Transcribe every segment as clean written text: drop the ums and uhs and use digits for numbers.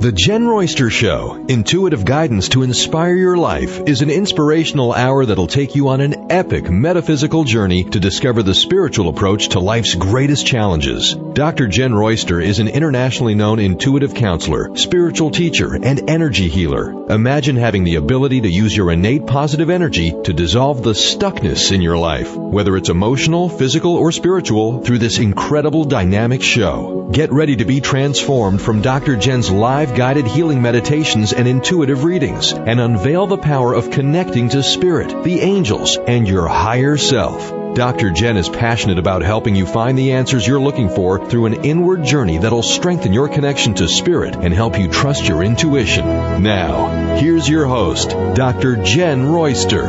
The Jenn Royster Show, intuitive guidance to inspire your life, is an inspirational hour that'll take you on an epic metaphysical journey to discover the spiritual approach to life's greatest challenges. Dr. Jenn Royster is an internationally known intuitive counselor, spiritual teacher, and energy healer. Imagine having the ability to use your innate positive energy to dissolve the stuckness in your life, whether it's emotional, physical, or spiritual, through this incredible dynamic show. Get ready to be transformed from Dr. Jenn's live guided healing meditations and intuitive readings, and unveil the power of connecting to spirit, the angels, and your higher self. Dr. Jenn is passionate about helping you find the answers you're looking for through an inward journey that'll strengthen your connection to spirit and help you trust your intuition. Now, here's your host, Dr. Jenn Royster.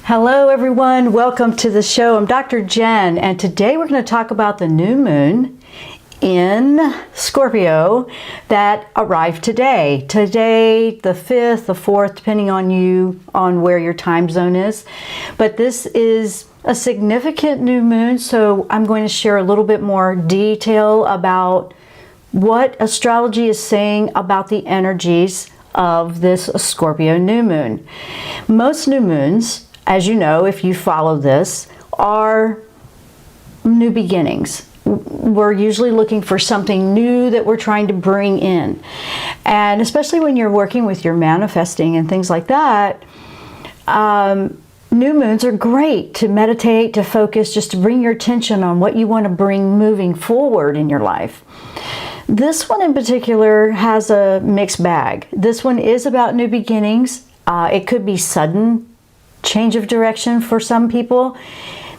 Hello everyone, welcome to the show. I'm Dr. Jenn, and today we're going to talk about the new moon in Scorpio that arrived today. Today, the 5th, the 4th, depending on where your time zone is. But this is a significant new moon, so I'm going to share a little bit more detail about what astrology is saying about the energies of this Scorpio new moon. Most new moons, as you know, if you follow this, are new beginnings. We're usually looking for something new that we're trying to bring in. And especially when you're working with your manifesting and things like that, new moons are great to meditate, to focus, just to bring your attention on what you want to bring moving forward in your life. This one in particular has a mixed bag. This one is about new beginnings. It could be sudden change of direction for some people.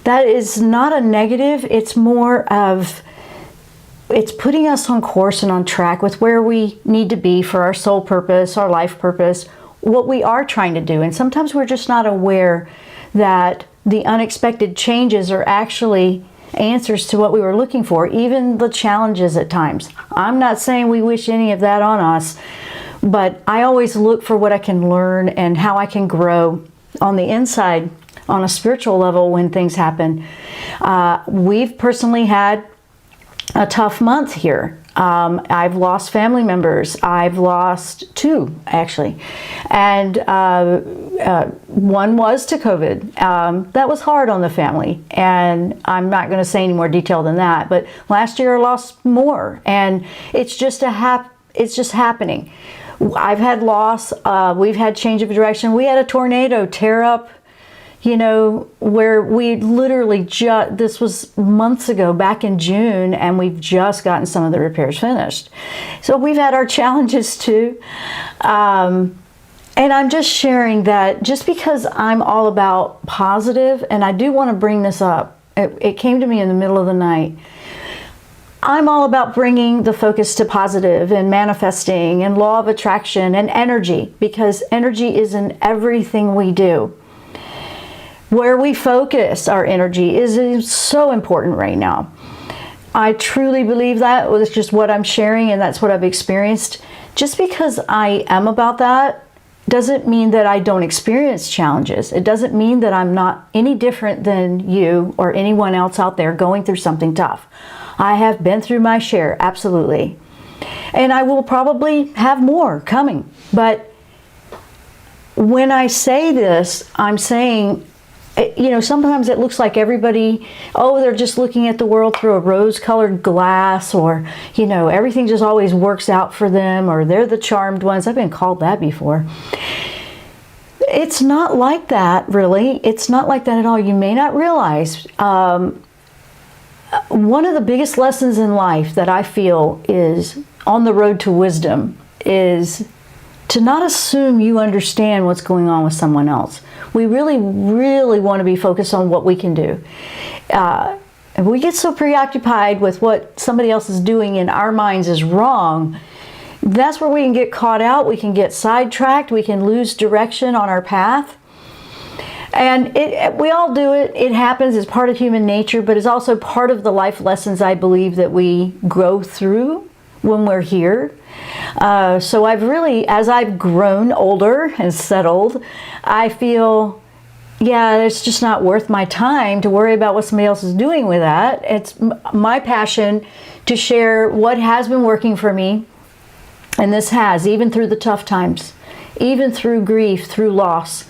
That is not a negative, it's more of, it's putting us on course and on track with where we need to be for our soul purpose, our life purpose, what we are trying to do. And sometimes we're just not aware that the unexpected changes are actually answers to what we were looking for, even the challenges at times. I'm not saying we wish any of that on us, but I always look for what I can learn and how I can grow on the inside on a spiritual level when things happen. We've personally had a tough month here. I've lost family members. I've lost 2, actually. And one was to COVID. That was hard on the family. And I'm not going to say any more detail than that. But last year I lost more. And it's just it's just happening. I've had loss. We've had change of direction. We had a tornado tear up, where we literally this was months ago, back in June, and we've just gotten some of the repairs finished. So we've had our challenges too. And I'm just sharing that just because I'm all about positive, and I do want to bring this up. It came to me in the middle of the night. I'm all about bringing the focus to positive and manifesting and law of attraction and energy, because energy is in everything we do. Where we focus our energy is so important right now. I truly believe that. It's just what I'm sharing, and that's what I've experienced. Just because I am about that doesn't mean that I don't experience challenges. It doesn't mean that I'm not any different than you or anyone else out there going through something tough. I have been through my share, absolutely. And I will probably have more coming. But when I say this, I'm saying, sometimes it looks like everybody, they're just looking at the world through a rose-colored glass, or, everything just always works out for them, or they're the charmed ones. I've been called that before. It's not like that, really. It's not like that at all. You may not realize. One of the biggest lessons in life that I feel is on the road to wisdom is to not assume you understand what's going on with someone else. We really, really want to be focused on what we can do. If we get so preoccupied with what somebody else is doing in our minds is wrong, that's where we can get caught out, we can get sidetracked, we can lose direction on our path. And we all do it. It happens. It's part of human nature, but it's also part of the life lessons I believe that we go through when we're here. So I've really, as I've grown older and settled, I feel, yeah, it's just not worth my time to worry about what somebody else is doing with that. It's my passion to share what has been working for me, and this has, even through the tough times, even through grief, through loss,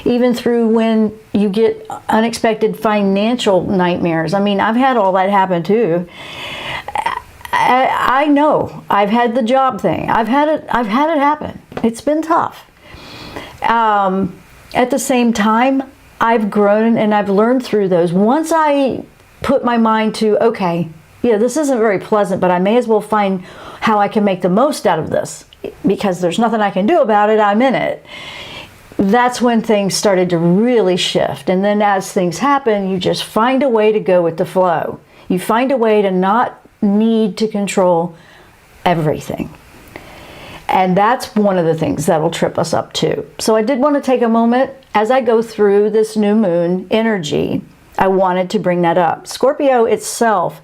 even through when you get unexpected financial nightmares. I mean, I've had all that happen too. I know. I've had the job thing. I've had it happen. It's been tough. At the same time, I've grown and I've learned through those. Once I put my mind to, okay, yeah, this isn't very pleasant, but I may as well find how I can make the most out of this, because there's nothing I can do about it. I'm in it. That's when things started to really shift. And then as things happen, you just find a way to go with the flow. You find a way to not need to control everything. And that's one of the things that'll trip us up too. So I did want to take a moment as I go through this new moon energy. I wanted to bring that up. Scorpio itself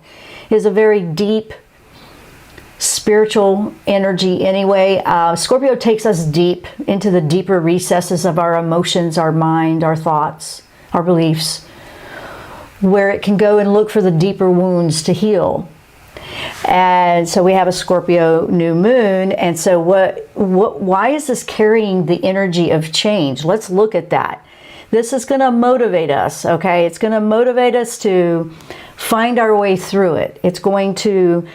is a very deep spiritual energy anyway. Scorpio takes us deep into the deeper recesses of our emotions, our mind, our thoughts, our beliefs, where it can go and look for the deeper wounds to heal. And so we have a Scorpio new moon. And so why is this carrying the energy of change? Let's look at that. This is going to motivate us, okay? It's going to motivate us to find our way through it. It's going to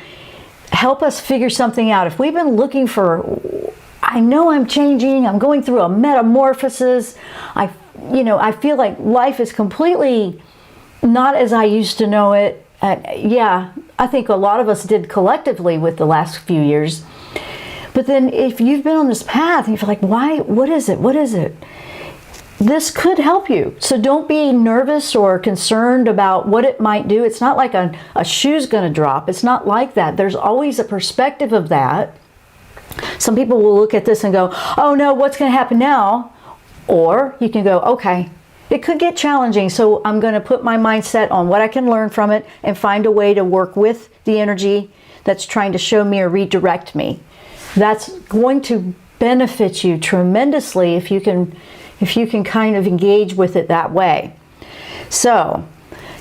help us figure something out. If we've been looking for, I know I'm changing, I'm going through a metamorphosis, I feel like life is completely not as I used to know it. Yeah, I think a lot of us did collectively with the last few years. But then if you've been on this path and you feel like, why, what is it? What is it? This could help you. So don't be nervous or concerned about what it might do. It's not like a shoe's going to drop. It's not like that. There's always a perspective of that. Some people will look at this and go, oh no, what's going to happen now? Or you can go, okay, it could get challenging, so I'm going to put my mindset on what I can learn from it and find a way to work with the energy that's trying to show me or redirect me. That's going to benefit you tremendously if you can kind of engage with it that way. So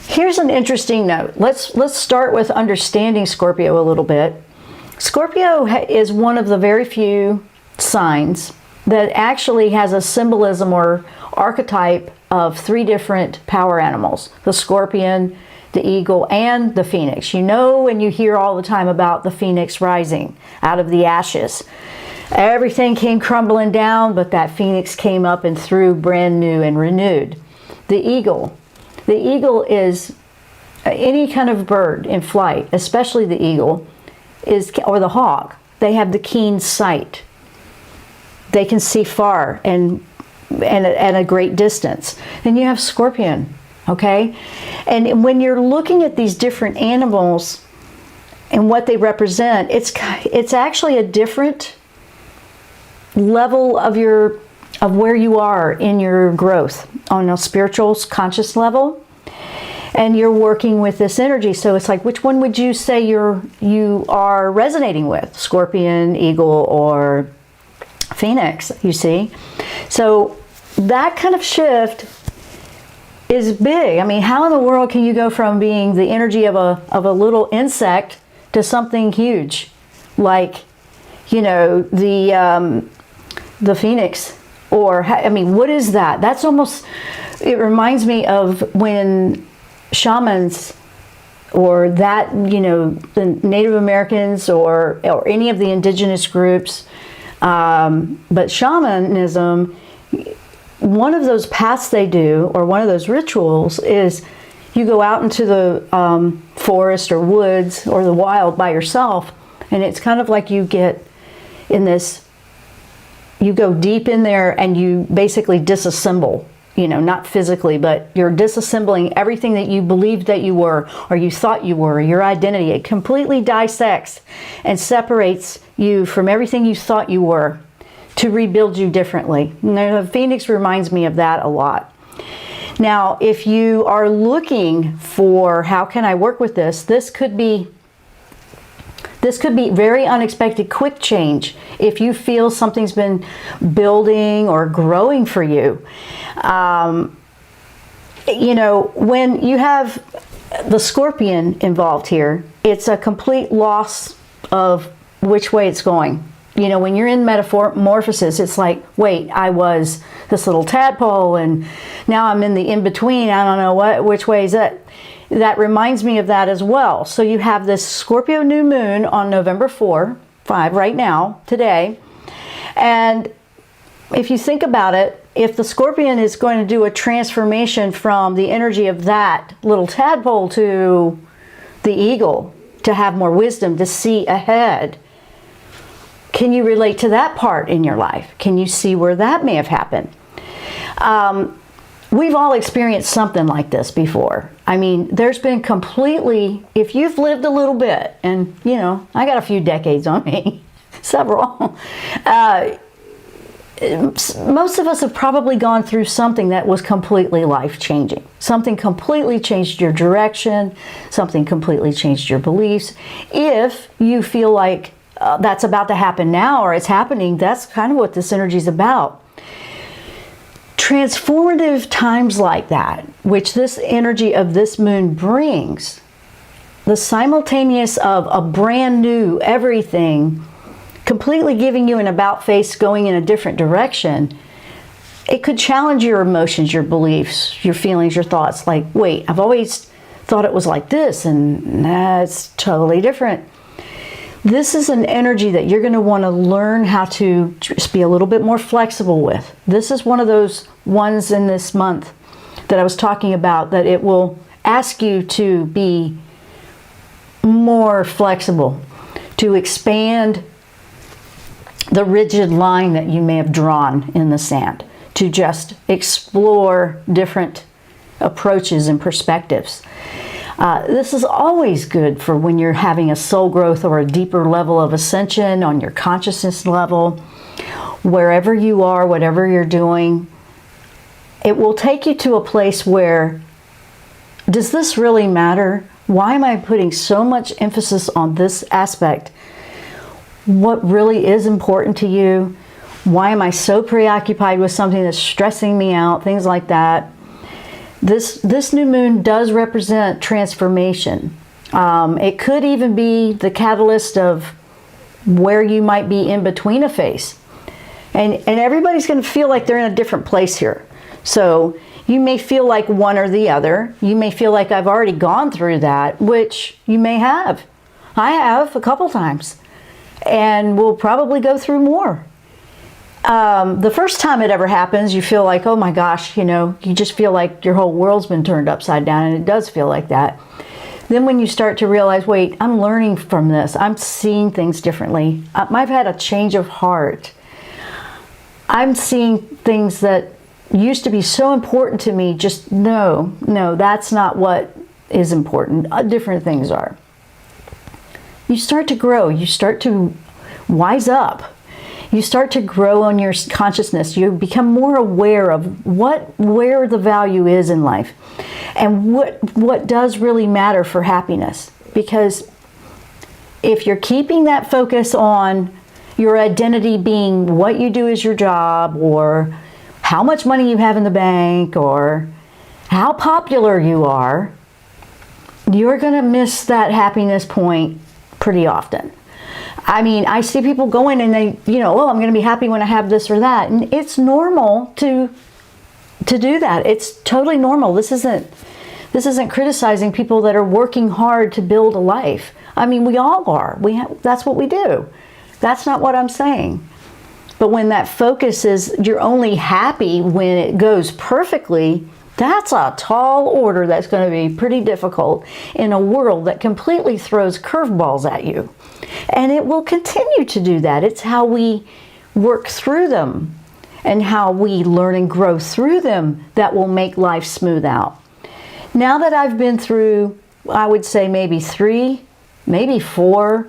here's an interesting note. Let's start with understanding Scorpio a little bit. Scorpio is one of the very few signs that actually has a symbolism or archetype of 3 different power animals: the scorpion, the eagle, and the phoenix. You know, and you hear all the time about the phoenix rising out of the ashes. Everything came crumbling down, but that phoenix came up and through brand new and renewed. The eagle is any kind of bird in flight, especially the eagle, or the hawk. They have the keen sight. They can see far and at a great distance. Then you have scorpion, okay? And when you're looking at these different animals and what they represent, it's actually a different level of where you are in your growth on a spiritual conscious level, and you're working with this energy. So it's like, which one would you say you are resonating with? Scorpion, eagle, or phoenix, you see? So that kind of shift is big. I mean, how in the world can you go from being the energy of a little insect to something huge like, you know, the phoenix? Or, I mean, what is that? That's almost, it reminds me of when shamans, or that, you know, the Native Americans or any of the indigenous groups, but shamanism, one of those paths they do, or one of those rituals, is you go out into the forest or woods or the wild by yourself, and it's kind of like you get in this, you go deep in there and you basically disassemble, you know, not physically, but you're disassembling everything that you believed that you were, or you thought you were, your identity. It completely dissects and separates you from everything you thought you were to rebuild you differently. And the phoenix reminds me of that a lot. Now, if you are looking for how can I work with this, this could be very unexpected, quick change. If you feel something's been building or growing for you, You know, when you have the scorpion involved here, it's a complete loss of which way it's going. You know, when you're in metamorphosis, it's like, wait, I was this little tadpole and now I'm in the in-between. I don't know which way is it. That reminds me of that as well. So you have this Scorpio New Moon on November 5 right now, today. And if you think about it, if the scorpion is going to do a transformation from the energy of that little tadpole to the eagle, to have more wisdom, to see ahead, can you relate to that part in your life? Can you see where that may have happened? We've all experienced something like this before. I mean, there's been completely, if you've lived a little bit, and you know, I got a few decades on me, several, most of us have probably gone through something that was completely life-changing. Something completely changed your direction, something completely changed your beliefs. If you feel like that's about to happen now, or it's happening, that's kind of what this energy is about. Transformative times like that, which this energy of this moon brings, the simultaneous of a brand new everything, completely giving you an about face, going in a different direction, it could challenge your emotions, your beliefs, your feelings, your thoughts. Like, wait, I've always thought it was like this, and it's totally different. This is an energy that you're going to want to learn how to just be a little bit more flexible with. This is one of those ones in this month that I was talking about, that it will ask you to be more flexible, to expand the rigid line that you may have drawn in the sand, to just explore different approaches and perspectives. This is always good for when you're having a soul growth or a deeper level of ascension on your consciousness level. Wherever you are, whatever you're doing, it will take you to a place where, does this really matter? Why am I putting so much emphasis on this aspect? What really is important to you? Why am I so preoccupied with something that's stressing me out? Things like that. This new moon does represent transformation. It could even be the catalyst of where you might be in between a phase. And everybody's going to feel like they're in a different place here. So you may feel like one or the other. You may feel like I've already gone through that, which you may have. I have a couple times. And we'll probably go through more. The first time it ever happens, you feel like, oh my gosh, you know, you just feel like your whole world's been turned upside down, and it does feel like that. Then when you start to realize, wait, I'm learning from this. I'm seeing things differently. I've had a change of heart. I'm seeing things that used to be so important to me, just no, that's not what is important. Different things are. You start to grow. You start to wise up. You start to grow on your consciousness. You become more aware of where the value is in life, and what does really matter for happiness. Because if you're keeping that focus on your identity being what you do as your job, or how much money you have in the bank, or how popular you are, you're going to miss that happiness point pretty often. I mean, I see people going and they, you know, oh, I'm going to be happy when I have this or that. And it's normal to do that. It's totally normal. This isn't criticizing people that are working hard to build a life. I mean, we all are. That's what we do. That's not what I'm saying. But when that focus is you're only happy when it goes perfectly, that's a tall order that's going to be pretty difficult in a world that completely throws curveballs at you. And it will continue to do that. It's how we work through them and how we learn and grow through them that will make life smooth out. Now that I've been through, I would say maybe 3, maybe 4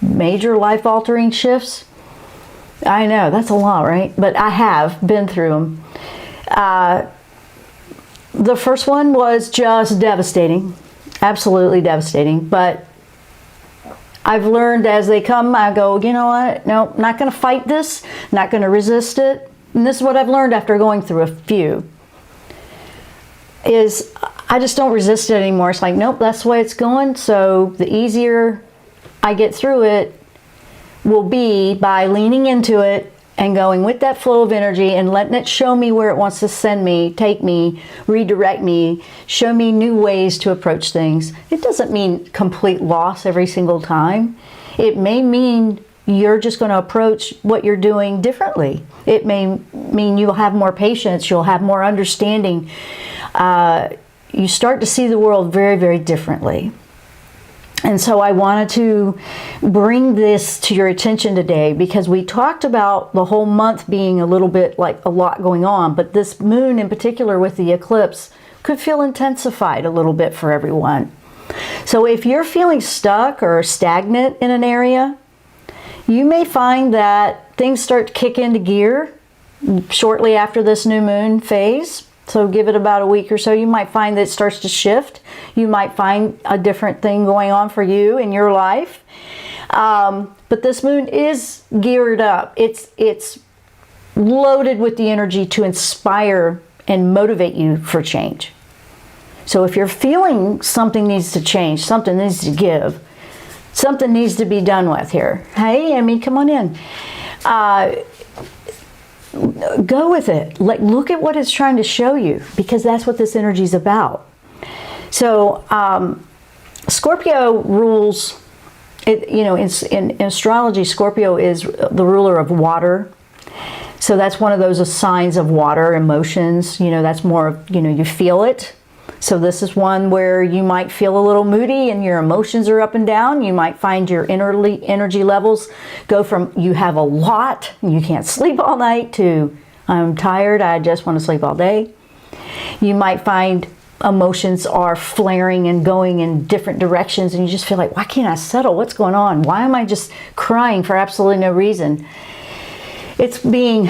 major life-altering shifts. I know, that's a lot, right? But I have been through them. The first one was just devastating, absolutely devastating. But I've learned as they come, I go, you know what? No, not going to fight this, not going to resist it. And this is what I've learned after going through a few. is I just don't resist it anymore. It's like, nope, that's the way it's going. So the easier I get through it will be by leaning into it and going with that flow of energy and letting it show me where it wants to send me, take me, redirect me, show me new ways to approach things. It doesn't mean complete loss every single time. It may mean you're just going to approach what you're doing differently. It may mean you'll have more patience, you'll have more understanding. You start to see the world very, very differently. And so I wanted to bring this to your attention today because we talked about the whole month being a little bit like a lot going on, but this moon in particular with the eclipse could feel intensified a little bit for everyone. So if you're feeling stuck or stagnant in an area, you may find that things start to kick into gear shortly after this new moon phase. So give it about a week or so. You might find that it starts to shift. You might find a different thing going on for you in your life. But this moon is geared up. It's loaded with the energy to inspire and motivate you for change. So if you're feeling something needs to change, something needs to give, something needs to be done with here. Hey, Emmy, come on in. Go with it. Like, look at what it's trying to show you, because that's what this energy is about. So Scorpio rules, in astrology, Scorpio is the ruler of water. So that's one of those signs of water, emotions. That's more of, you feel it. So this is one where you might feel a little moody and your emotions are up and down. You might find your energy levels go from you have a lot, you can't sleep all night, to I'm tired, I just want to sleep all day. You might find emotions are flaring and going in different directions and you just feel like, why can't I settle? What's going on? Why am I just crying for absolutely no reason? It's being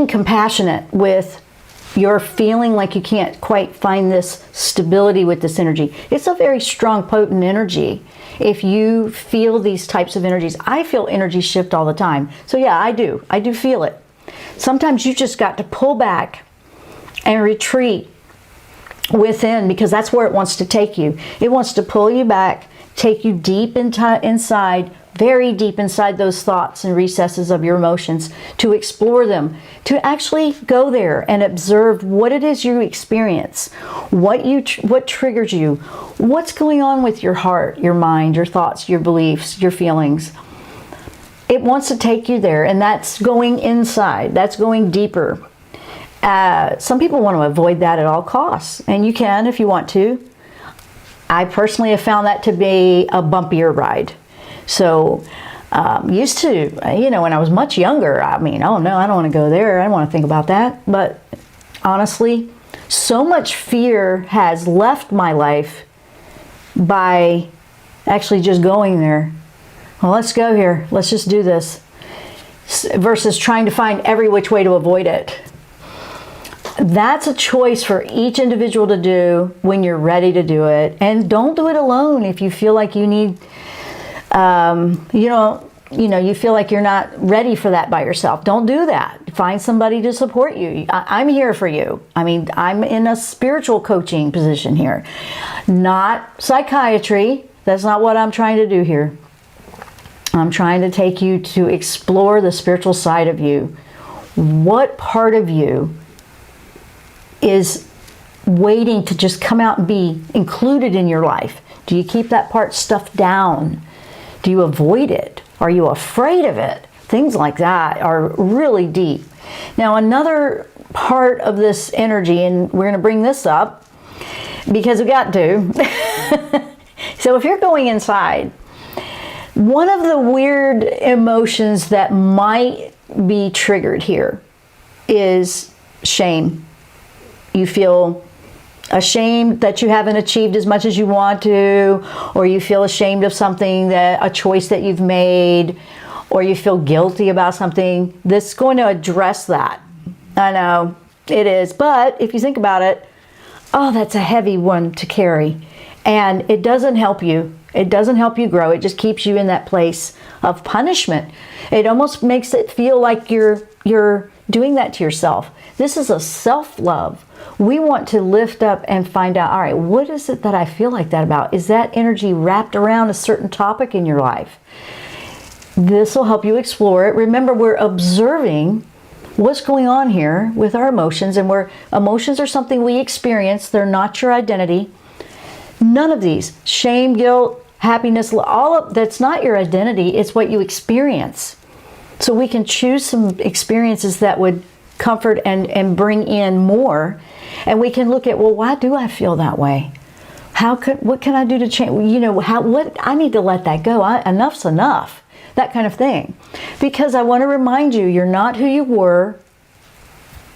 compassionate with you're feeling like you can't quite find this stability with this energy. It's a very strong, potent energy. If you feel these types of energies, I feel energy shift all the time. So yeah, I do feel it. Sometimes you just got to pull back and retreat within, because that's where it wants to take you. It wants to pull you back, take you deep inside, very deep inside those thoughts and recesses of your emotions, to explore them, to actually go there and observe what it is you experience, what triggers you, what's going on with your heart, your mind, your thoughts, your beliefs, your feelings. It wants to take you there, and that's going inside, that's going deeper. Some people want to avoid that at all costs, and you can if you want to. I personally have found that to be a bumpier ride. So used to, when I was much younger, oh no, I don't want to go there. I don't want to think about that. But honestly, so much fear has left my life by actually just going there. Well, let's go here. Let's just do this. Versus trying to find every which way to avoid it. That's a choice for each individual to do when you're ready to do it. And don't do it alone if you feel like you need... you feel like you're not ready for that by yourself. Don't do that. Find somebody to support you. I'm here for you. I'm in a spiritual coaching position here, not psychiatry. That's not what I'm trying to do here. I'm trying to take you to explore the spiritual side of you. What part of you is waiting to just come out and be included in your life? Do you keep that part stuffed down? Do you avoid it? Are you afraid of it? Things like that are really deep. Now, another part of this energy, and we're going to bring this up because we got to. So if you're going inside, one of the weird emotions that might be triggered here is shame. You feel ashamed that you haven't achieved as much as you want to, or you feel ashamed of something, a choice that you've made, or you feel guilty about something. This is going to address that. I know it is, but if you think about it, that's a heavy one to carry, and it doesn't help you. It doesn't help you grow. It just keeps you in that place of punishment. It almost makes it feel like you're doing that to yourself. This is a self-love. We want to lift up and find out, all right, what is it that I feel like that about? Is that energy wrapped around a certain topic in your life? This will help you explore it. Remember, we're observing what's going on here with our emotions, and emotions are something we experience. They're not your identity. None of these, shame, guilt, happiness, that's not your identity. It's what you experience. So we can choose some experiences that would comfort and bring in more. And we can look at, well, why do I feel that way? What can I do to change? What I need to let that go. Enough's enough. That kind of thing. Because I want to remind you, you're not who you were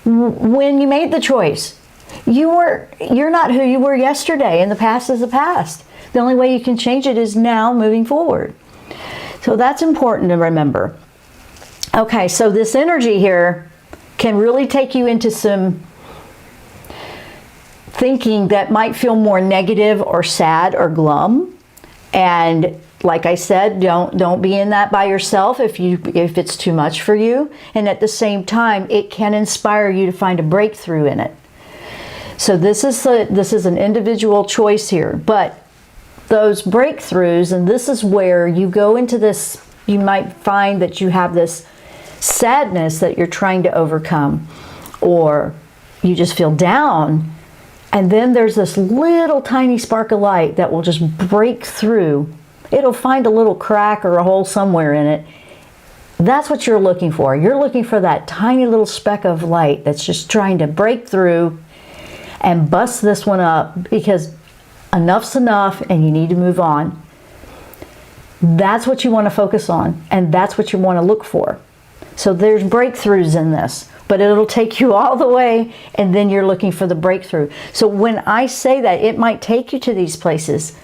when you made the choice. You're not who you were yesterday, and the past is the past. The only way you can change it is now, moving forward. So that's important to remember. Okay, so this energy here can really take you into some thinking that might feel more negative or sad or glum. And like I said, don't be in that by yourself if it's too much for you. And at the same time, it can inspire you to find a breakthrough in it. So this is an individual choice here, but those breakthroughs, and this is where you go into this, you might find that you have this sadness that you're trying to overcome, or you just feel down, and then there's this little tiny spark of light that will just break through. It'll find a little crack or a hole somewhere in it. That's what you're looking for. You're looking for that tiny little speck of light that's just trying to break through and bust this one up, because enough's enough and you need to move on. That's what you want to focus on, and that's what you want to look for. So there's breakthroughs in this, but it'll take you all the way, and then you're looking for the breakthrough. So when I say that it might take you to these places,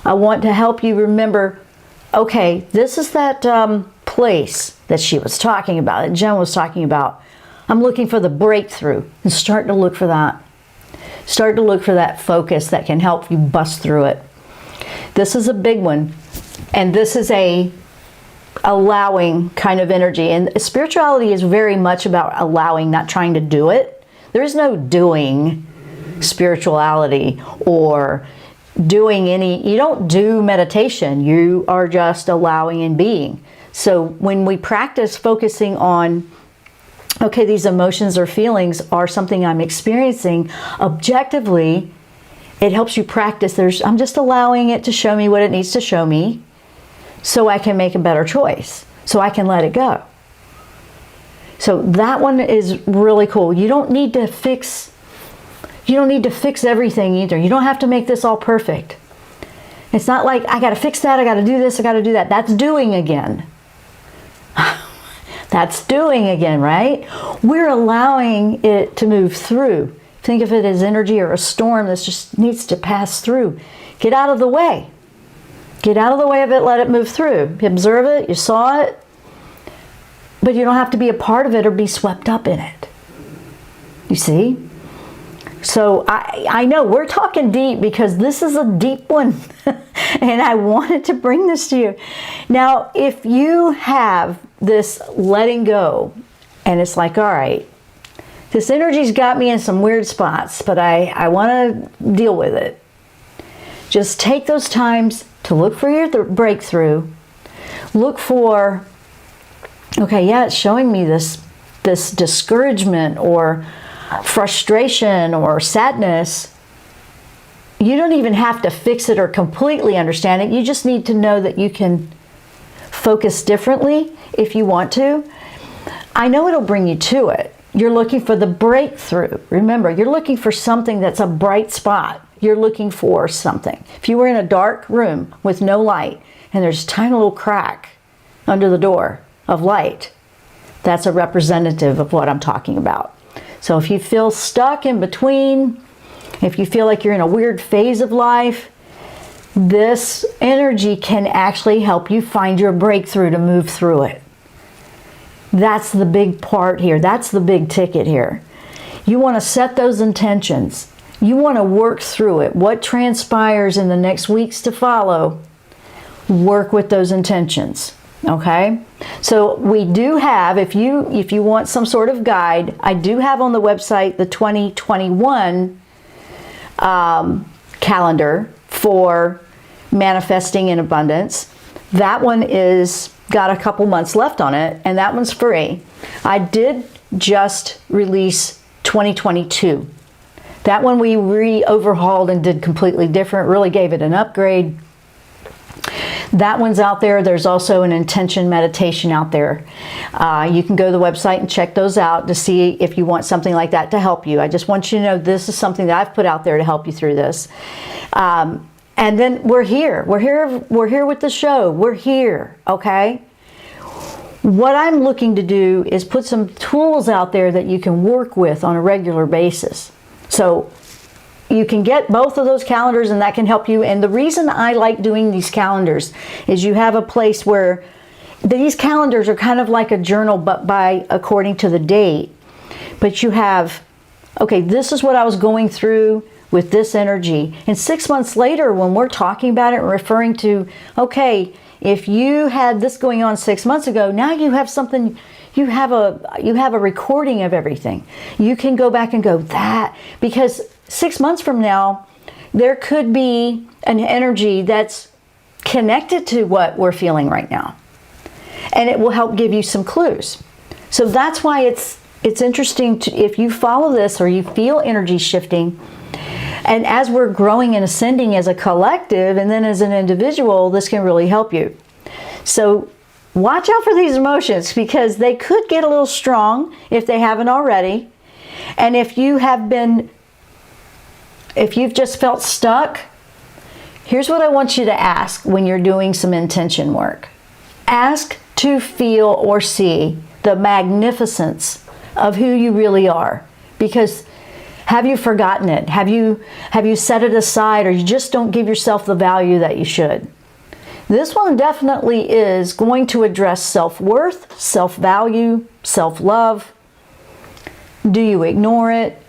I want to help you remember, okay, this is that place that she was talking about, that Jenn was talking about. I'm looking for the breakthrough, and start to look for that. Start to look for that focus that can help you bust through it. This is a big one, and this is a allowing kind of energy. And spirituality is very much about allowing, not trying to do it. There is no doing spirituality or doing you don't do meditation. You are just allowing and being. So when we practice focusing on, okay, these emotions or feelings are something I'm experiencing objectively, it helps you practice. I'm just allowing it to show me what it needs to show me, so I can make a better choice, so I can let it go. So that one is really cool. You don't need to fix everything either. You don't have to make this all perfect. It's not like, I got to fix that, I got to do this, I got to do that. That's doing again. That's doing again, right? We're allowing it to move through. Think of it as energy or a storm that just needs to pass through. Get out of the way. Get out of the way of it, let it move through. You observe it, you saw it, but you don't have to be a part of it or be swept up in it. You see? So I know we're talking deep, because this is a deep one, and I wanted to bring this to you. Now, if you have this letting go, and it's like, all right, this energy's got me in some weird spots, but I want to deal with it. Just take those times to look for your breakthrough. Look for, okay, yeah, it's showing me this discouragement or frustration or sadness. You don't even have to fix it or completely understand it. You just need to know that you can focus differently if you want to. I know it'll bring you to it. You're looking for the breakthrough. Remember, you're looking for something that's a bright spot. You're looking for something. If you were in a dark room with no light, and there's a tiny little crack under the door of light, that's a representative of what I'm talking about. So if you feel stuck in between, if you feel like you're in a weird phase of life, this energy can actually help you find your breakthrough to move through it. That's the big part here. That's the big ticket here. You want to set those intentions. You want to work through it. What transpires in the next weeks to follow, work with those intentions. Okay, so we do have, if you want some sort of guide, I do have on the website the 2021 calendar for manifesting in abundance. That one is got a couple months left on it, and that one's free. I did just release 2022. That one we overhauled and did completely different, really gave it an upgrade. That one's out there. There's also an intention meditation out there. You can go to the website and check those out to see if you want something like that to help you. I just want you to know this is something that I've put out there to help you through this. And then we're here. We're here with the show. We're here, okay? What I'm looking to do is put some tools out there that you can work with on a regular basis. So you can get both of those calendars, and that can help you. And the reason I like doing these calendars is you have a place where these calendars are kind of like a journal, but according to the date. But you have, okay, this is what I was going through with this energy. And 6 months later, when we're talking about it and referring to, okay, if you had this going on 6 months ago, now you have something, you have a recording of everything. You can go back and go that, because 6 months from now, there could be an energy that's connected to what we're feeling right now. And it will help give you some clues. So that's why it's interesting to, if you follow this or you feel energy shifting, and as we're growing and ascending as a collective and then as an individual, this can really help you. So watch out for these emotions, because they could get a little strong if they haven't already. And if you've just felt stuck, here's what I want you to ask when you're doing some intention work. Ask to feel or see the magnificence of who you really are. Because have you forgotten it? Have you set it aside, or you just don't give yourself the value that you should? This one definitely is going to address self-worth, self-value, self-love. Do you ignore it?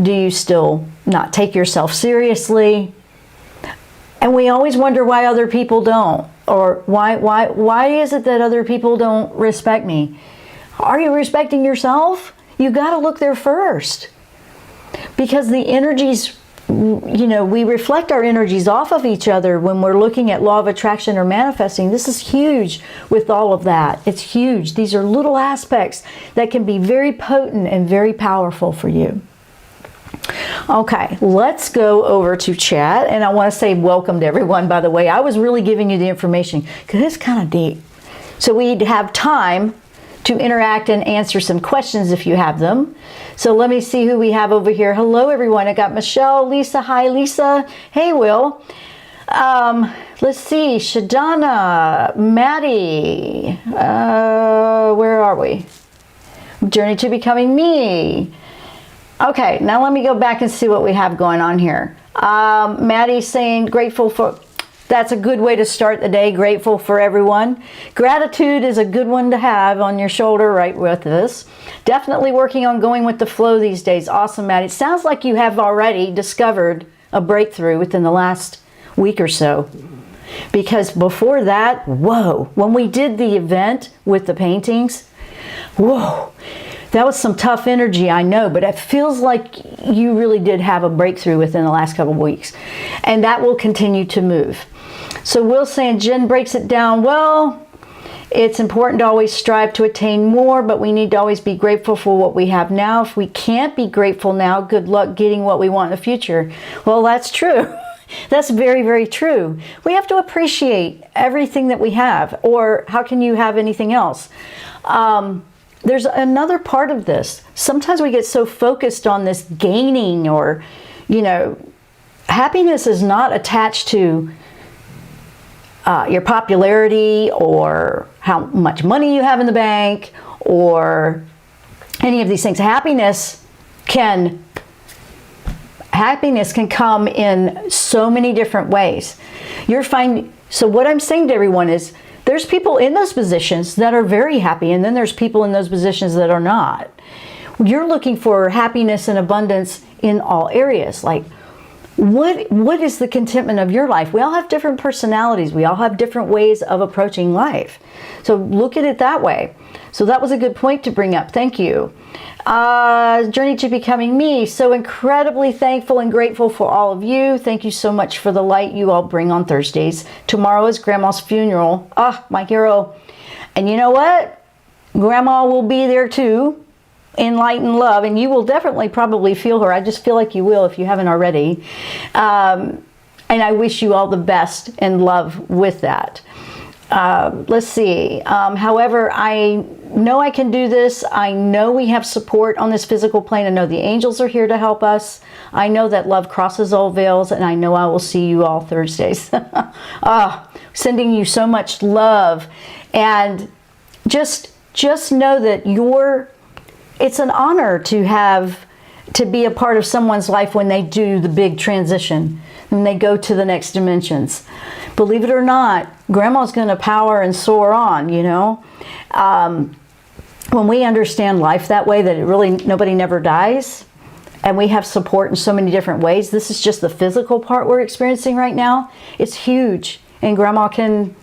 Do you still not take yourself seriously? And we always wonder why other people don't, or why is it that other people don't respect me? Are you respecting yourself? You got to look there first. Because the energies, we reflect our energies off of each other when we're looking at law of attraction or manifesting. This is huge with all of that. It's huge. These are little aspects that can be very potent and very powerful for you. Okay, let's go over to chat. And I want to say welcome to everyone, by the way. I was really giving you the information because it's kind of deep. So we'd have time to interact and answer some questions if you have them. So let me see who we have over here. Hello, everyone. I got Michelle, Lisa. Hi, Lisa. Hey, Will. Let's see. Shadana, Maddie. Where are we? Journey to Becoming Me. Okay, now let me go back and see what we have going on here. Maddie's saying grateful for... That's a good way to start the day. Grateful for everyone. Gratitude is a good one to have on your shoulder right with this. Definitely working on going with the flow these days. Awesome, Matt. It sounds like you have already discovered a breakthrough within the last week or so. Because before that, whoa, when we did the event with the paintings, whoa, that was some tough energy, I know, but it feels like you really did have a breakthrough within the last couple of weeks. And that will continue to move. So Will's saying, Jen breaks it down. Well, it's important to always strive to attain more, but we need to always be grateful for what we have now. If we can't be grateful now, good luck getting what we want in the future. Well, that's true. That's very, very true. We have to appreciate everything that we have, or how can you have anything else? There's another part of this. Sometimes we get so focused on this gaining, or, happiness is not attached to your popularity or how much money you have in the bank or any of these things. Happiness can come in so many different ways. So what I'm saying to everyone is, there's people in those positions that are very happy, and then there's people in those positions that are not. You're looking for happiness and abundance in all areas. Like, what is the contentment of your life? We all have different personalities. We all have different ways of approaching life. So look at it that way. So that was a good point to bring up. Thank you. Journey to Becoming Me. So incredibly thankful and grateful for all of you. Thank you so much for the light you all bring on Thursdays. Tomorrow is Grandma's funeral. Ah, my hero. And you know what? Grandma will be there too, in light and love, and you will definitely probably feel her. I just feel like you will if you haven't already. And I wish you all the best and love with that. Let's see. However, I know I can do this. I know we have support on this physical plane. I know the angels are here to help us. I know that love crosses all veils, and I know I will see you all Thursdays. Sending you so much love, and just know that it's an honor to be a part of someone's life when they do the big transition, when they go to the next dimensions. Believe it or not, Grandma's going to power and soar on, you know. When we understand life that way, that nobody never dies, and we have support in so many different ways. This is just the physical part we're experiencing right now. It's huge, and Grandma can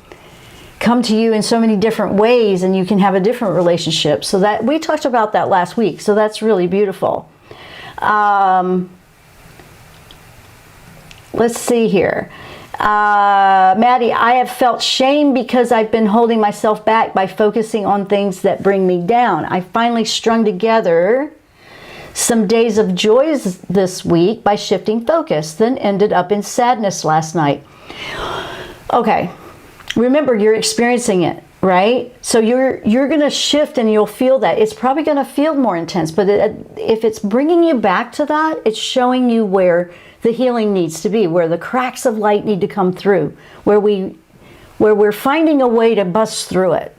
come to you in so many different ways, and you can have a different relationship. So that we talked about that last week. So that's really beautiful. Let's see here. Maddie, I have felt shame because I've been holding myself back by focusing on things that bring me down. I finally strung together some days of joy this week by shifting focus, then ended up in sadness last night. Okay. Remember, you're experiencing it, right? So you're going to shift, and you'll feel that. It's probably going to feel more intense, but if it's bringing you back to that, it's showing you where the healing needs to be, where the cracks of light need to come through, where we're finding a way to bust through it.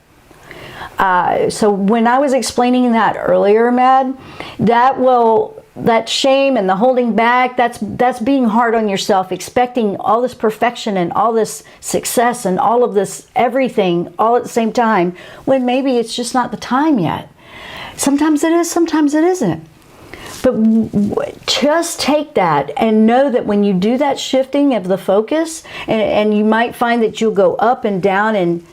So when I was explaining that earlier, Mad, that shame and the holding back, that's being hard on yourself, expecting all this perfection and all this success and all of this everything all at the same time, when maybe it's just not the time yet. Sometimes it is, sometimes it isn't. But just take that and know that when you do that shifting of the focus, and you might find that you'll go up and down, and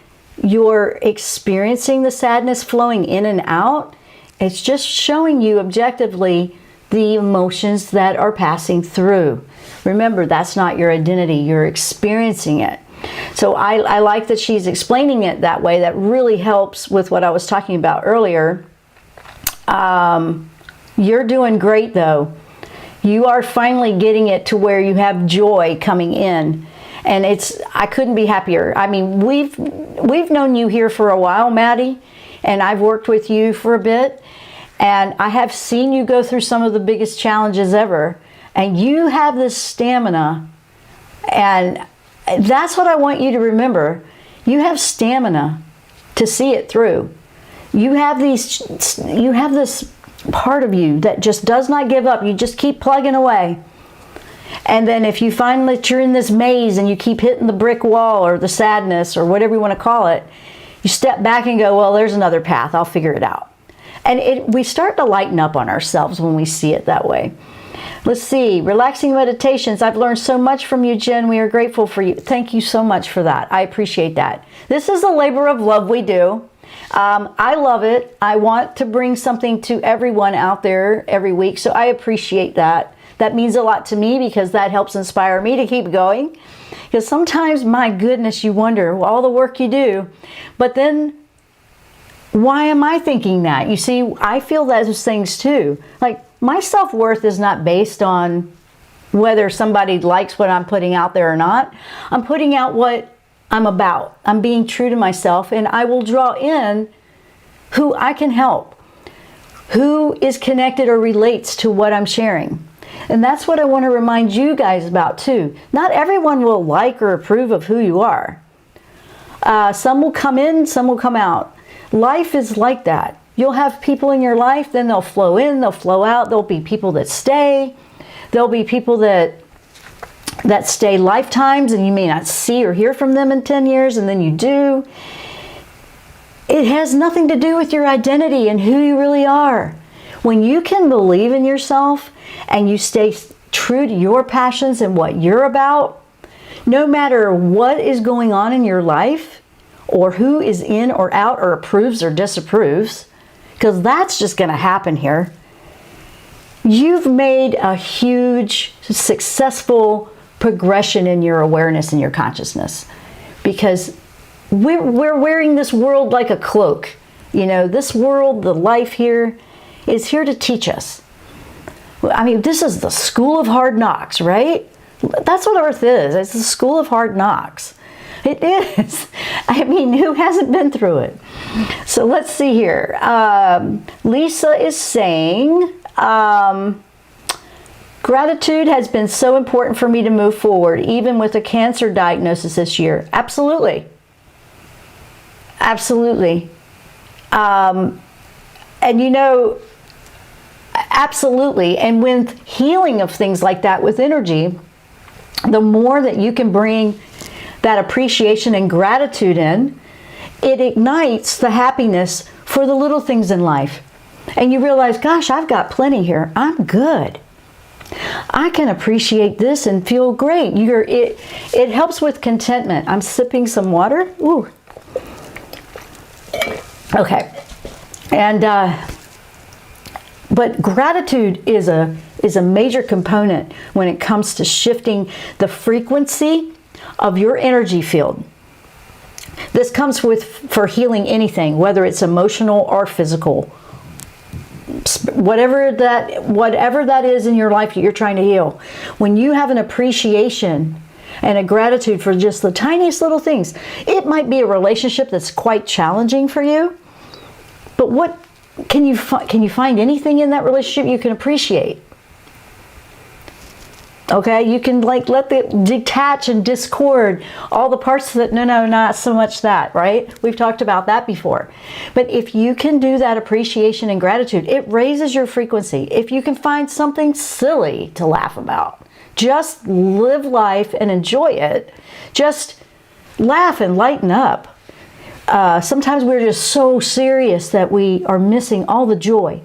you're experiencing the sadness flowing in and out, it's just showing you objectively the emotions that are passing through. Remember, that's not your identity. You're experiencing it. So I like that she's explaining it that way. That really helps with what I was talking about earlier. You're doing great, though. You are finally getting it to where you have joy coming in. And I couldn't be happier. I mean, we've known you here for a while, Maddie, and I've worked with you for a bit. And I have seen you go through some of the biggest challenges ever. And you have this stamina. And that's what I want you to remember. You have stamina to see it through. You have this part of you that just does not give up. You just keep plugging away. And then if you find that you're in this maze and you keep hitting the brick wall or the sadness or whatever you want to call it, you step back and go, well, there's another path. I'll figure it out. And we start to lighten up on ourselves when we see it that way. Let's see. Relaxing meditations. I've learned so much from you, Jen. We are grateful for you. Thank you so much for that. I appreciate that. This is a labor of love we do. I love it. I want to bring something to everyone out there every week, so I appreciate that. That means a lot to me because that helps inspire me to keep going. Because sometimes, my goodness, you wonder, well, all the work you do, but then why am I thinking that? You see, I feel those things too. Like, my self-worth is not based on whether somebody likes what I'm putting out there or not. I'm putting out what I'm about. I'm being true to myself, and I will draw in who I can help, who is connected or relates to what I'm sharing. And that's what I want to remind you guys about too. Not everyone will like or approve of who you are. Some will come in, some will come out. Life is like that. You'll have people in your life, then they'll flow in, they'll flow out. There'll be people that stay. There'll be people that stay lifetimes, and you may not see or hear from them in 10 years, and then you do. It has nothing to do with your identity and who you really are. When you can believe in yourself and you stay true to your passions and what you're about, no matter what is going on in your life, or who is in or out or approves or disapproves, because that's just going to happen here, you've made a huge, successful progression in your awareness and your consciousness. Because we're wearing this world like a cloak. You know, this world, the life here, is here to teach us. I mean, this is the school of hard knocks, right? That's what Earth is. It's the school of hard knocks. It is. I mean, who hasn't been through it? So let's see here. Lisa is saying, gratitude has been so important for me to move forward, even with a cancer diagnosis this year. Absolutely. Absolutely. And you know, absolutely. And with healing of things like that with energy, the more that you can bring that appreciation and gratitude in, it ignites the happiness for the little things in life. And you realize, gosh, I've got plenty here. I'm good. I can appreciate this and feel great. It helps with contentment. I'm sipping some water. Ooh. Okay. And but gratitude is a major component when it comes to shifting the frequency of your energy field. This comes for healing anything, whether it's emotional or physical. Whatever that is in your life that you're trying to heal. When you have an appreciation and a gratitude for just the tiniest little things, it might be a relationship that's quite challenging for you, but what can you find anything in that relationship you can appreciate? Okay, you can like let the detach and discord all the parts that, no, not so much that, right? We've talked about that before. But if you can do that appreciation and gratitude, it raises your frequency. If you can find something silly to laugh about, just live life and enjoy it. Just laugh and lighten up. Sometimes we're just so serious that we are missing all the joy.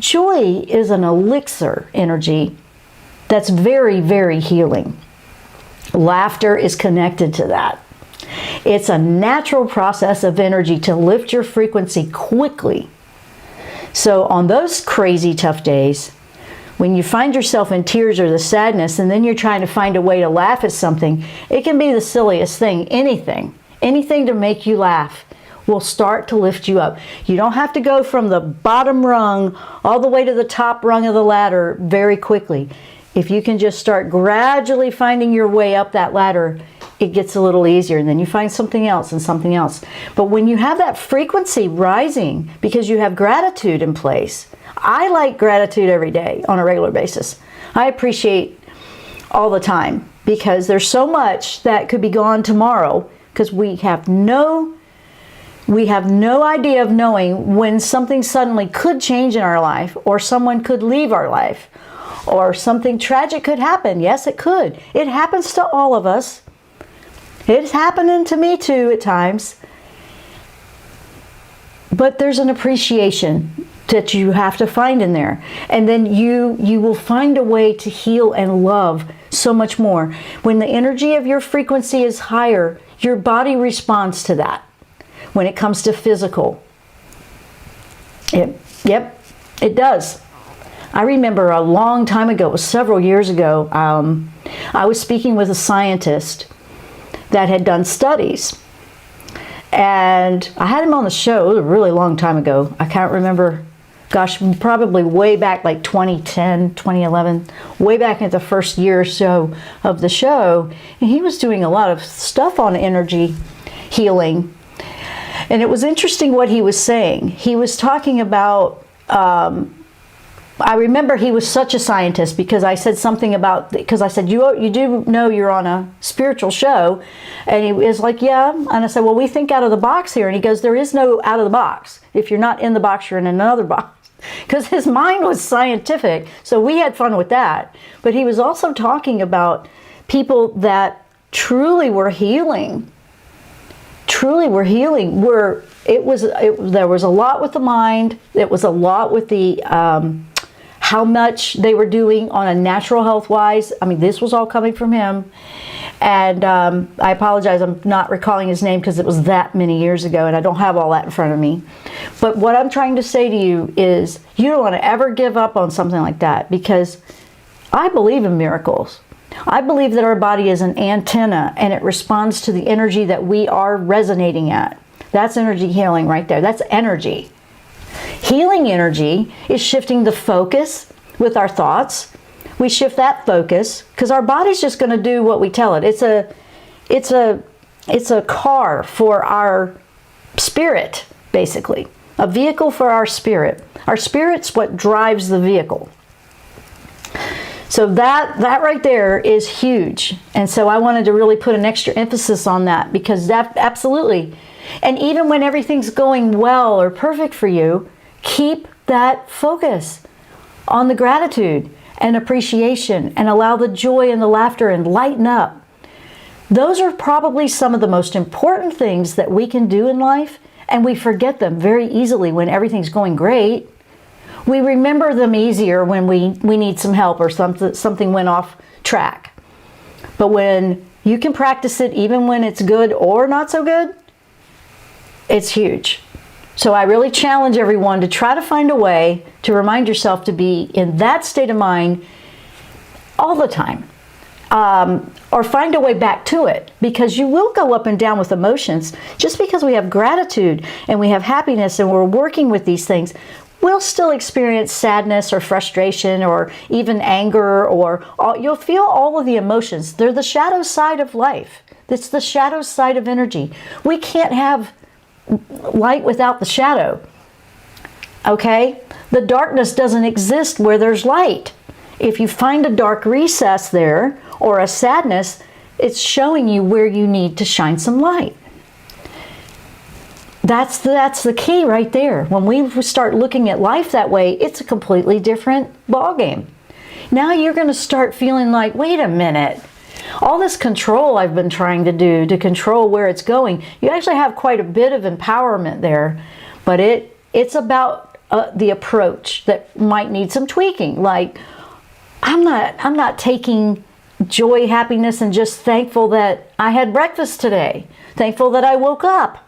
Joy is an elixir energy that's very, very healing. Laughter is connected to that. It's a natural process of energy to lift your frequency quickly. So on those crazy tough days, when you find yourself in tears or the sadness, and then you're trying to find a way to laugh at something, it can be the silliest thing, anything to make you laugh will start to lift you up. You don't have to go from the bottom rung all the way to the top rung of the ladder very quickly. If you can just start gradually finding your way up that ladder, it gets a little easier, and then you find something else and something else. But when you have that frequency rising because you have gratitude in place, I like gratitude every day on a regular basis. I appreciate all the time because there's so much that could be gone tomorrow because we have no idea of knowing when something suddenly could change in our life, or someone could leave our life, or something tragic could happen. Yes, it could. It happens to all of us. It's happening to me too at times. But there's an appreciation that you have to find in there. And then you will find a way to heal and love so much more. When the energy of your frequency is higher, your body responds to that. When it comes to physical, it does. I remember a long time ago, it was several years ago, I was speaking with a scientist that had done studies. And I had him on the show, it was a really long time ago. I can't remember, gosh, probably way back like 2010, 2011, way back at the first year or so of the show. And he was doing a lot of stuff on energy healing. And it was interesting what he was saying. He was talking about, I remember he was such a scientist because I said something about, because I said, you do know you're on a spiritual show. And he was like, yeah. And I said, well, we think out of the box here. And he goes, there is no out of the box. If you're not in the box, you're in another box. Because his mind was scientific. So we had fun with that. But he was also talking about people that truly were healing. Truly were healing. There was a lot with the mind. It was a lot with the how much they were doing on a natural health wise. I mean, this was all coming from him. And I apologize, I'm not recalling his name because it was that many years ago and I don't have all that in front of me. But what I'm trying to say to you is you don't want to ever give up on something like that, because I believe in miracles. I believe that our body is an antenna and it responds to the energy that we are resonating at. That's energy healing right there. That's energy. Healing energy is shifting the focus with our thoughts. We shift that focus because our body's just going to do what we tell it. It's a car for our spirit, basically. A vehicle for our spirit. Our spirit's what drives the vehicle. So that right there is huge. And so I wanted to really put an extra emphasis on that, because that absolutely. And even when everything's going well or perfect for you, keep that focus on the gratitude and appreciation, and allow the joy and the laughter and lighten up. Those are probably some of the most important things that we can do in life, and we forget them very easily when everything's going great. We remember them easier when we need some help or something went off track. But when you can practice it even when it's good or not so good, it's huge. So I really challenge everyone to try to find a way to remind yourself to be in that state of mind all the time. Or find a way back to it, because you will go up and down with emotions. Just because we have gratitude and we have happiness and we're working with these things, we'll still experience sadness or frustration or even anger, or you'll feel all of the emotions. They're the shadow side of life. It's the shadow side of energy. We can't have light without the shadow. Okay? The darkness doesn't exist where there's light. If you find a dark recess there or a sadness, it's showing you where you need to shine some light. That's the key right there. When we start looking at life that way, it's a completely different ballgame. Now you're going to start feeling like, wait a minute, all this control I've been trying to do to control where it's going, you actually have quite a bit of empowerment there, but it's about the approach that might need some tweaking. Like, I'm not taking joy, happiness, and just thankful that I had breakfast today, thankful that I woke up,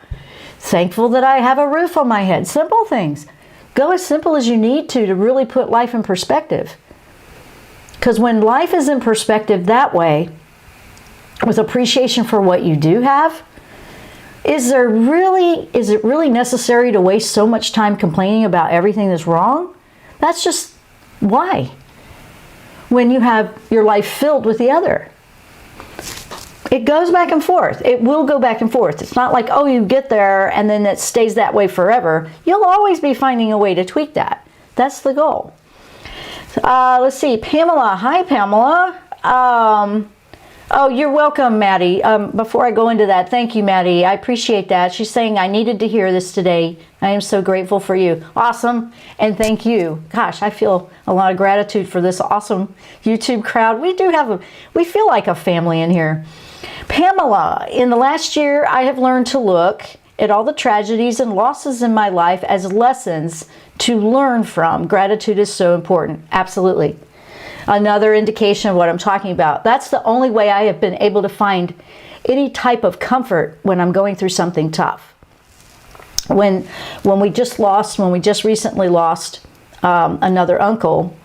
thankful that I have a roof on my head. Simple things. Go as simple as you need to really put life in perspective. Because when life is in perspective that way, with appreciation for what you do have, is it really necessary to waste so much time complaining about everything that's wrong? That's just why. When you have your life filled with the other. It goes back and forth. It will go back and forth. It's not like, oh, you get there and then it stays that way forever. You'll always be finding a way to tweak that. That's the goal. Let's see. Pamela. Hi, Pamela. Oh, you're welcome, Maddie. Before I go into that, thank you, Maddie. I appreciate that. She's saying, I needed to hear this today. I am so grateful for you. Awesome. And thank you. Gosh, I feel a lot of gratitude for this awesome YouTube crowd. We feel like a family in here. Pamela, in the last year, I have learned to look at all the tragedies and losses in my life as lessons to learn from. Gratitude is so important. Absolutely. Another indication of what I'm talking about. That's the only way I have been able to find any type of comfort when I'm going through something tough. When we just recently lost another uncle,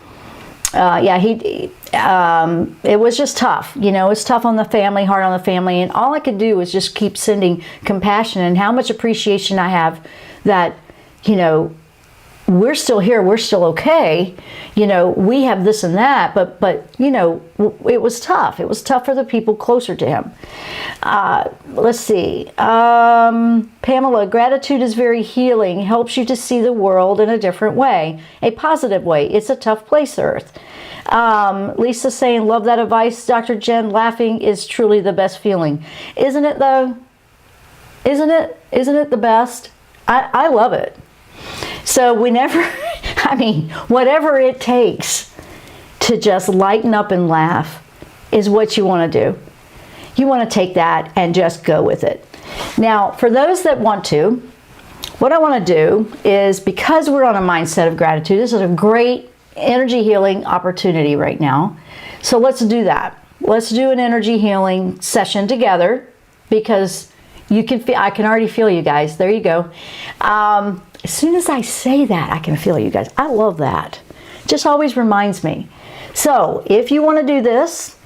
it was just tough. You know, it's tough on the family, hard on the family, and all I could do was just keep sending compassion and how much appreciation I have that, you know, we're still here, we're still okay, you know, we have this and that, but you know, it was tough. It was tough for the people closer to him. Let's see. Pamela, gratitude is very healing, helps you to see the world in a different way, a positive way. It's a tough place, Earth. Lisa saying, love that advice, Dr. Jenn. Laughing is truly the best feeling. Isn't it though? Isn't it the best? I love it. So whatever it takes to just lighten up and laugh is what you want to do. You want to take that and just go with it. Now, for those that want to, what I want to do is, because we're on a mindset of gratitude, this is a great energy healing opportunity right now. So let's do that. Let's do an energy healing session together, because you can feel, I can already feel you guys. There you go. As soon as I say that, I can feel you guys. I love that. Just always reminds me. So if you want to do this,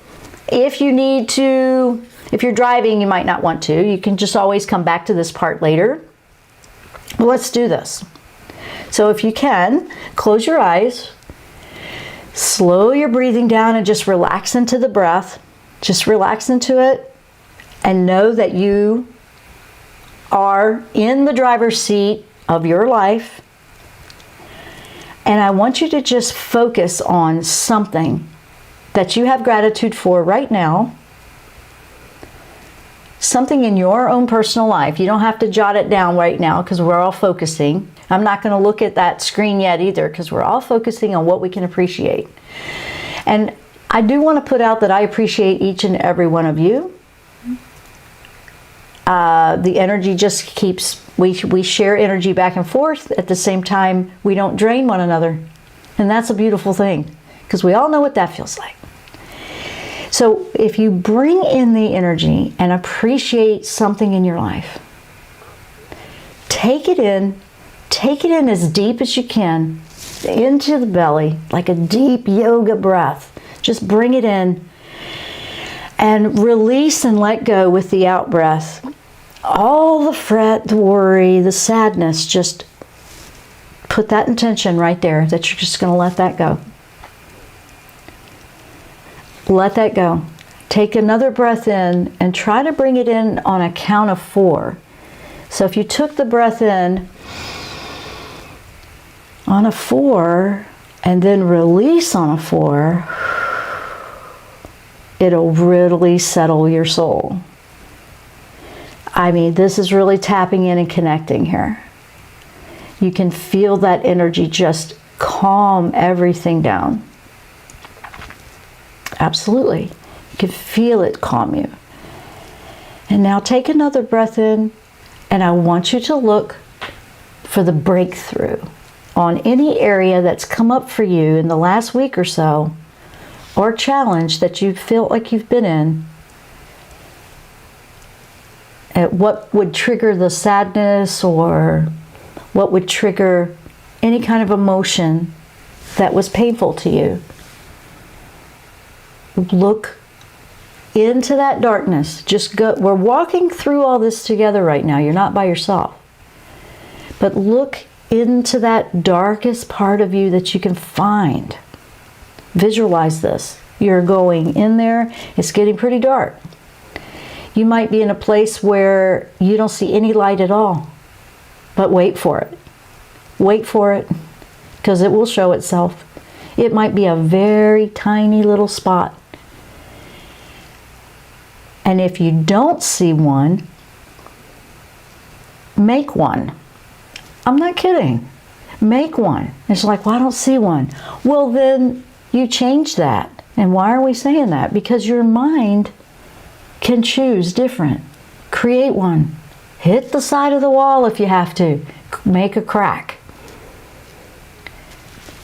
if you need to, if you're driving, you might not want to. You can just always come back to this part later. Let's do this. So if you can, close your eyes, slow your breathing down, and just relax into the breath. Just relax into it, and know that you are in the driver's seat of your life. And I want you to just focus on something that you have gratitude for right now. Something in your own personal life. You don't have to jot it down right now, because we're all focusing. I'm not going to look at that screen yet either, because we're all focusing on what we can appreciate. And I do want to put out that I appreciate each and every one of you. The energy just keeps, we share energy back and forth. At the same time, we don't drain one another. And that's a beautiful thing, because we all know what that feels like. So if you bring in the energy and appreciate something in your life, take it in as deep as you can, into the belly, like a deep yoga breath. Just bring it in and release and let go with the out breath. All the fret, the worry, the sadness, just put that intention right there that you're just going to let that go. Let that go. Take another breath in and try to bring it in on a count of 4. So if you took the breath in on a 4 and then release on a 4, it'll really settle your soul. I mean, this is really tapping in and connecting here. You can feel that energy just calm everything down. Absolutely. You can feel it calm you. And now take another breath in, and I want you to look for the breakthrough on any area that's come up for you in the last week or so, or challenge that you feel like you've been in. At what would trigger the sadness, or what would trigger any kind of emotion that was painful to you. Look into that darkness. Just go. We're walking through all this together right now. You're not by yourself. But look into that darkest part of you that you can find. Visualize this. You're going in there. It's getting pretty dark. You might be in a place where you don't see any light at all. But wait for it. Wait for it, because it will show itself. It might be a very tiny little spot. And if you don't see one, make one. I'm not kidding. Make one. It's like, well, I don't see one. Well, then you change that. And why are we saying that? Because your mind can choose different. Create one. Hit the side of the wall if you have to. Make a crack.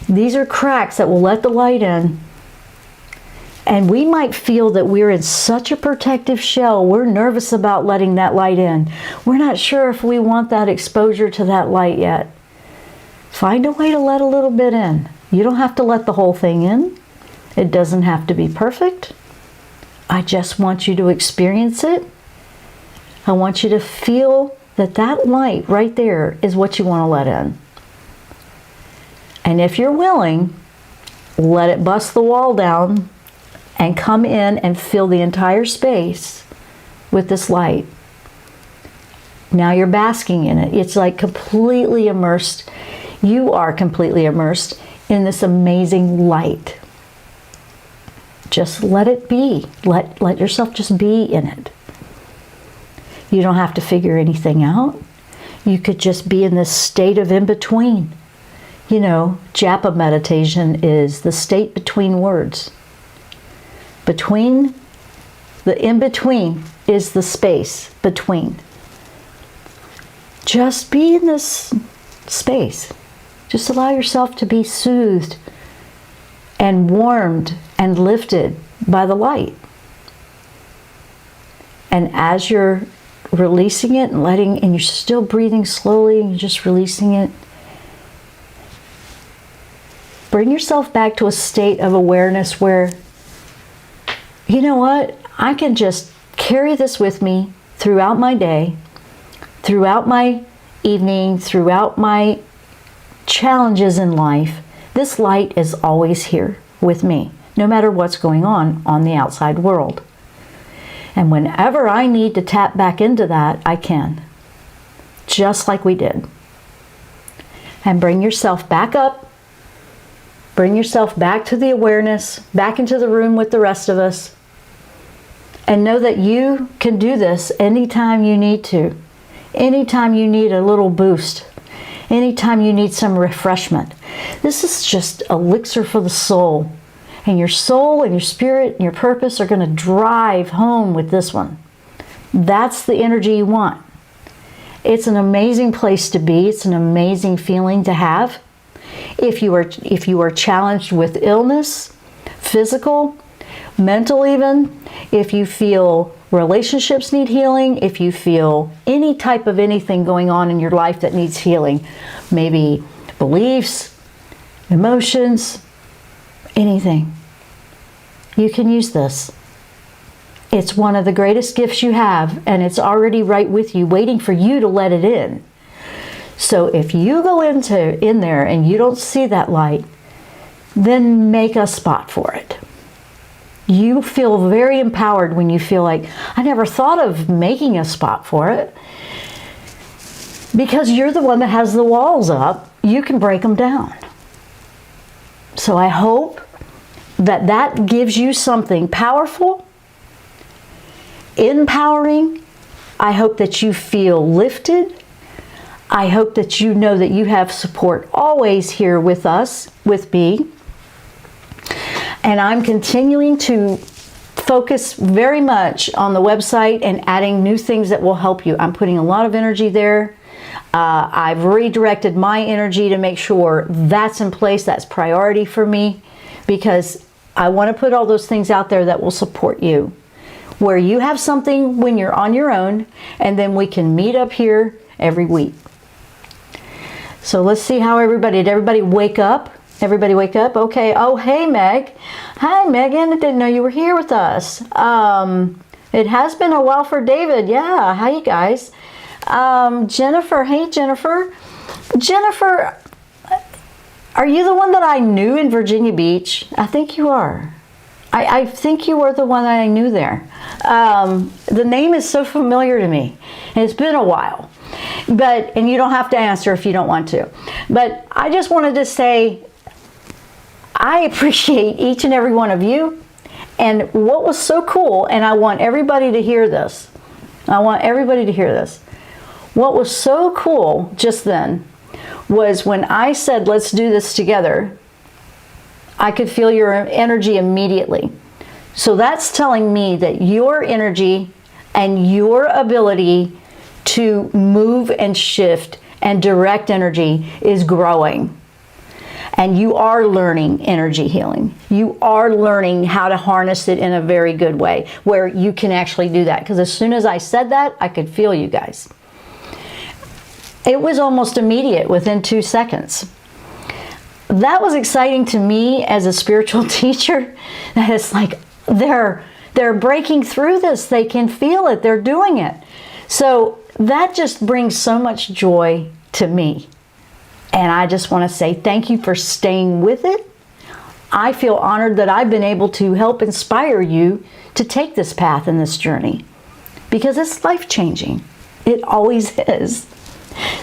These are cracks that will let the light in. And we might feel that we're in such a protective shell, we're nervous about letting that light in. We're not sure if we want that exposure to that light yet. Find a way to let a little bit in. You don't have to let the whole thing in. It doesn't have to be perfect. I just want you to experience it. I want you to feel that that light right there is what you want to let in. And if you're willing, let it bust the wall down and come in and fill the entire space with this light. Now you're basking in it. It's like completely immersed. You are completely immersed in this amazing light. Just let it be. Let yourself just be in it. You don't have to figure anything out. You could just be in this state of in-between. You know, japa meditation is the state between words. Between, the in-between is the space between. Just be in this space. Just allow yourself to be soothed and warmed and lifted by the light. And as you're releasing it and you're still breathing slowly and you're just releasing it, bring yourself back to a state of awareness where, you know what, I can just carry this with me throughout my day, throughout my evening, throughout my challenges in life. This light is always here with me, no matter what's going on the outside world. And whenever I need to tap back into that, I can. Just like we did. And bring yourself back up. Bring yourself back to the awareness, back into the room with the rest of us. And know that you can do this anytime you need to. Anytime you need a little boost. Anytime you need some refreshment. This is just elixir for the soul. And your soul and your spirit and your purpose are going to drive home with this one. That's the energy you want. It's an amazing place to be. It's an amazing feeling to have. If you are challenged with illness, physical, mental even, if you feel relationships need healing, if you feel any type of anything going on in your life that needs healing, maybe beliefs, emotions, anything, you can use this. It's one of the greatest gifts you have, and it's already right with you, waiting for you to let it in. So if you go in there and you don't see that light, then make a spot for it. You feel very empowered when you feel like, I never thought of making a spot for it. Because you're the one that has the walls up, you can break them down. So I hope that that gives you something powerful, empowering. I hope that you feel lifted. I hope that you know that you have support always here with us, with me. And I'm continuing to focus very much on the website and adding new things that will help you. I'm putting a lot of energy there. I've redirected my energy to make sure that's in place. That's priority for me, because I want to put all those things out there that will support you, where you have something when you're on your own, and then we can meet up here every week. So let's see how did everybody wake up? Everybody wake up? Okay. Oh, hey, Meg. Hi, Megan. I didn't know you were here with us. It has been a while for David. Yeah. Hi, you guys. Jennifer. Hey, Jennifer. Jennifer, are you the one that I knew in Virginia Beach? I think you are. I think you were the one that I knew there. The name is so familiar to me. It's been a while. And you don't have to answer if you don't want to. But I just wanted to say, I appreciate each and every one of you. And what was so cool, and I want everybody to hear this. I want everybody to hear this. What was so cool just then was when I said, let's do this together, I could feel your energy immediately. So that's telling me that your energy and your ability to move and shift and direct energy is growing. And you are learning energy healing. You are learning how to harness it in a very good way, where you can actually do that. Because as soon as I said that, I could feel you guys. It was almost immediate, within 2 seconds. That was exciting to me as a spiritual teacher. That it's like they're breaking through this. They can feel it. They're doing it. So that just brings so much joy to me. And I just want to say thank you for staying with it. I feel honored that I've been able to help inspire you to take this path and this journey, because it's life-changing. It always is.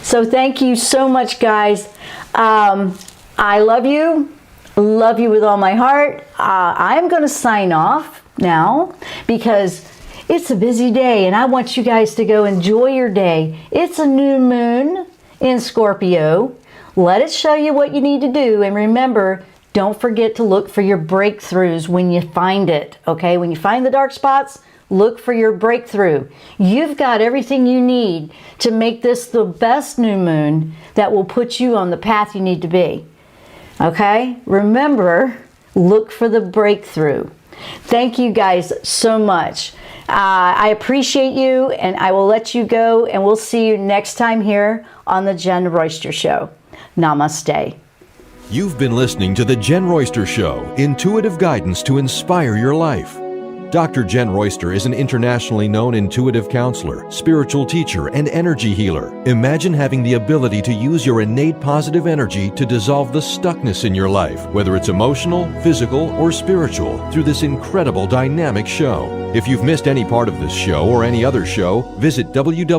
So thank you so much, guys. I love you with all my heart. I'm going to sign off now because it's a busy day and I want you guys to go enjoy your day. It's a new moon in Scorpio. Let it show you what you need to do. And remember, don't forget to look for your breakthroughs when you find it. Okay, when you find the dark spots, look for your breakthrough. You've got everything you need to make this the best new moon that will put you on the path you need to be. Okay? Remember, Look for the breakthrough. Thank you guys so much. I appreciate you, and I will let you go, and we'll see you next time here on the Jenn Royster Show. Namaste. You've been listening to The Jenn Royster Show, intuitive guidance to inspire your life. Dr. Jenn Royster is an internationally known intuitive counselor, spiritual teacher, and energy healer. Imagine having the ability to use your innate positive energy to dissolve the stuckness in your life, whether it's emotional, physical, or spiritual, through this incredible dynamic show. If you've missed any part of this show or any other show, visit www